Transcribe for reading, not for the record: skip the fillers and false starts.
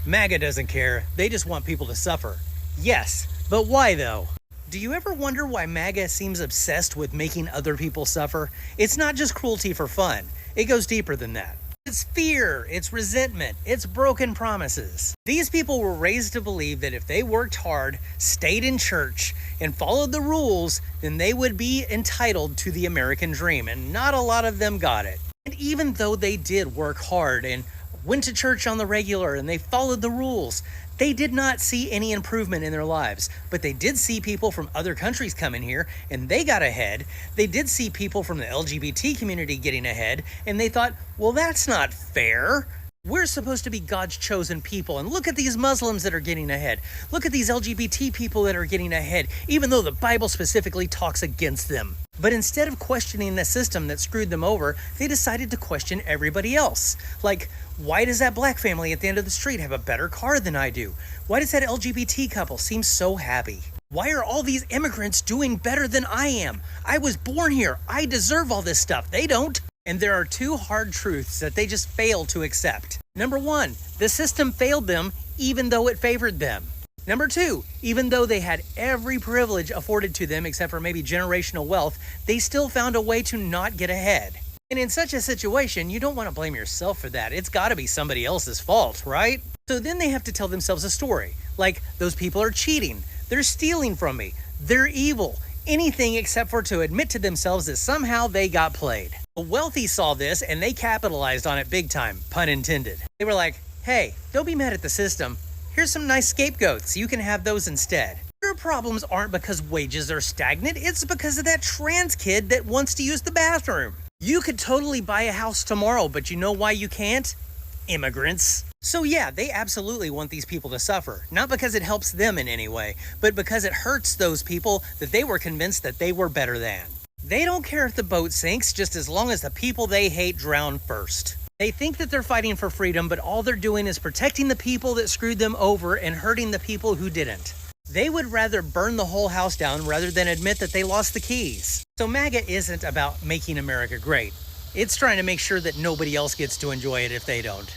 MAGA doesn't care, they just want people to suffer. Yes, but why though? Do you ever wonder why MAGA seems obsessed with making other people suffer? It's not just cruelty for fun, it goes deeper than that. It's fear, it's resentment, it's broken promises. These people were raised to believe that if they worked hard, stayed in church, and followed the rules, then they would be entitled to the American dream, and not a lot of them got it. And even though they did work hard and went to church on the regular and they followed the rules, they did not see any improvement in their lives. But they did see people from other countries coming here and they got ahead. They did see people from the LGBT community getting ahead and they thought, well, that's not fair. We're supposed to be God's chosen people, and look at these Muslims that are getting ahead. Look at these LGBT people that are getting ahead, even though the Bible specifically talks against them. But instead of questioning the system that screwed them over, they decided to question everybody else. Like, why does that black family at the end of the street have a better car than I do? Why does that LGBT couple seem so happy? Why are all these immigrants doing better than I am? I was born here. I deserve all this stuff. They don't. And there are two hard truths that they just fail to accept. Number one, the system failed them even though it favored them. Number two, even though they had every privilege afforded to them except for maybe generational wealth, they still found a way to not get ahead. And in such a situation, you don't want to blame yourself for that. It's got to be somebody else's fault, right? So then they have to tell themselves a story. Like, those people are cheating. They're stealing from me. They're evil. Anything except for to admit to themselves that somehow they got played. The wealthy saw this and they capitalized on it big time, pun intended. They were like, hey, don't be mad at the system. Here's some nice scapegoats. You can have those instead. Your problems aren't because wages are stagnant. It's because of that trans kid that wants to use the bathroom. You could totally buy a house tomorrow, but you know why you can't? Immigrants. So yeah, they absolutely want these people to suffer. Not because it helps them in any way, but because it hurts those people that they were convinced that they were better than. They don't care if the boat sinks, just as long as the people they hate drown first. They think that they're fighting for freedom, but all they're doing is protecting the people that screwed them over and hurting the people who didn't. They would rather burn the whole house down rather than admit that they lost the keys. So MAGA isn't about making America great. It's trying to make sure that nobody else gets to enjoy it if they don't.